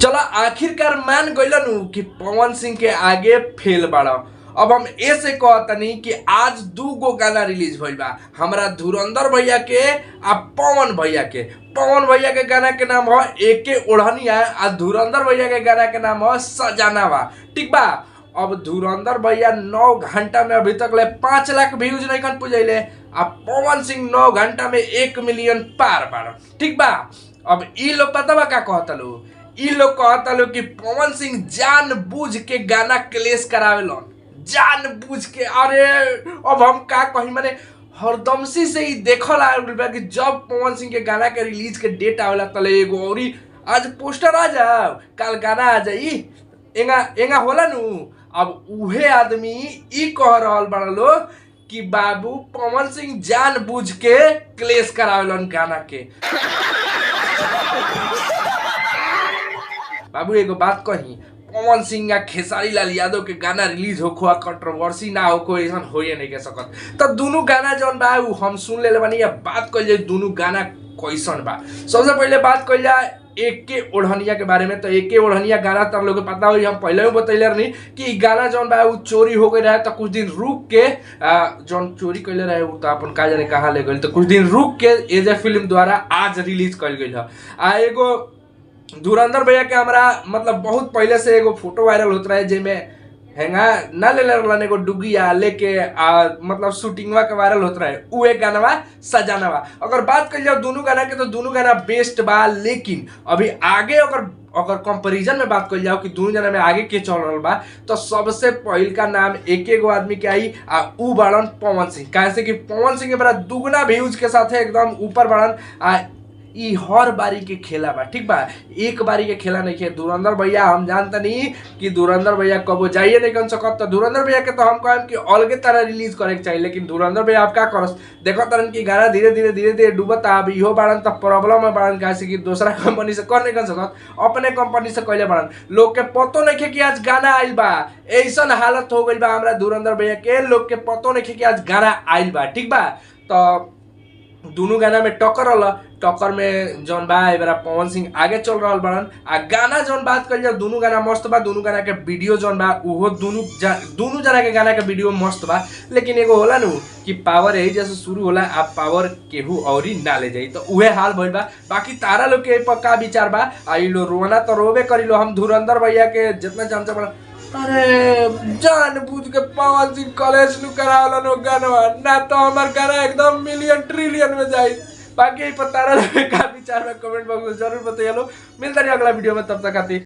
चला आखिरकार मान गइलन कि पवन सिंह के आगे फेल बाड़ा। अब हम ऐसे कहतनी कि आज 2 गाना रिलीज भइल बा, हमरा धुरंधर भैया के आ पवन भैया के गाना के नाम है एके ओढ़निया आ धुरंधर भैया के गाना के नाम है सजानावा। ठीक बा। अब धुरंधर भैया 9 घंटा में अभी तक ले 5 लाख व्यूज नहीं कन पुजैले आ पवन सिंह 9 घंटा में 1 मिलियन पार बाड़ा। ठीक बा। अब ई लोग पता बा का कहतलू, ई लोग कहतलू कि पवन सिंह जानबूझ के गाना क्लेश करावेलन, जानबूझ के। अरे अब हम का कही, माने हरदमसी से ही देखल आयल बा कि जब पवन सिंह के गाना के रिलीज के डेट आवेला तले एगो औरी आज पोस्टर आ जाओ, कल गाना आ जाई, एंगा होला नु। अब उहे आदमी ई कह रहल बड़ा लोग कि बाबू पवन सिंह जानबूझ के क्लेश करावेलन गाना के। बाबू एगो बात कही, पवन सिंह या खेसारी लाल यादव के गाना रिलीज होखो आ कंट्रोवर्सी ना होखो ऐसा होए नहीं के सकत। तब दोनों गाना जौन बा उ हम सुन लेले बानी, या बात कइल जाए दोनों गाना कैसन बा। सबसे पहले बात कइल जाए एके ओढ़निया के बारे में। तो एके ओढ़निया गाना तब लोग पता होई, हम पहले भी बतैले रहनी कि गाना जौन बा उ चोरी हो गई रहे। तो कुछ दिन रुक के जौन चोरी कइले रहे उ तो अपन का जाने कहाँ ले गइल, तो कुछ दिन रुक के एज फिल्म द्वारा आज रिलीज कइल गइल है। आ एगो धुरंधर भैया के हमरा मतलब बहुत पहले से एगो फोटो वायरल होत रहे जेमे हेंगा ना ले रहलन एगो डुगिया लेके मतलब शूटिंगवा के वायरल होत रहे, उ एक गाना सजानावा। अगर बात कर जाओ दोनों गाना के तो दोनों गाना बेस्ट बा, लेकिन अभी आगे अगर कंपैरिजन में बात कर जाओ कि दोनों जना में आगे के चल रहा बा, तो सबसे पहल का नाम एक आदमी के आई आ उ बाड़न पवन सिंह। कैसे कि पवन सिंह के बड़ा दुगना व्यूज के साथ एकदम ऊपर बाड़न। आ ई हर बारी के खेला बा। ठीक बा, एक बारी के खेला नहीं है। धुरंधर भैया हम जानता नहीं कि धुरंधर भैया कबो जाइए नहीं कर सकत, तो धुरंधर भैया के तो हम कहम कि अलगे तरह रिलीज करे के चाहिए। लेकिन धुरंधर भैया आप क्या करस, देखो तरन की गाना धीरे धीरे डूबता। अब इहो बाड़न तो प्रॉब्लम है बाड़न, कैसे कि दूसरा कंपनी से कर नहीं कर सकत, अपने कंपनी से कैले बाड़न। लोग के पतो नहीं है कि आज गाना आइल बा, ऐसा हालत हो गई बा हमरा धुरंधर भैया के, लोग के पतो नहीं है कि आज गाना आइल बा। ठीक बा। तो दोनों गाना में टक्कर में जौन बा एबरा पवन सिंह आगे चल रहा बाड़न। आ गाना जौन बात कर जाओ दोनों गाना मस्त बा, दोनों गाना के वीडियो जौन बा उहो दोनों जना के गाना के वीडियो मस्त बा। लेकिन एगो होला नु कि पावर यही जैसे शुरू होला आ पावर केहू और ही ना ले जाई, तो उहे हाल भइल बा। बाकी तारा लोग के पक्का विचार बा, आई लो रोना तो रोबे करी लो। हम धुरंधर भैया के जितना चमचा बड़ा, अरे जानबूझ के पवन सिंह कॉलेज नु करावलन ओ गाना ना, तो हमार गाना एकदम मिलियन ट्रिलियन में जाई। बाकी पता रहा का विचार में कमेंट बॉक्स में जरूर बताइए। मिलता रही अगला वीडियो में, तब तक आती।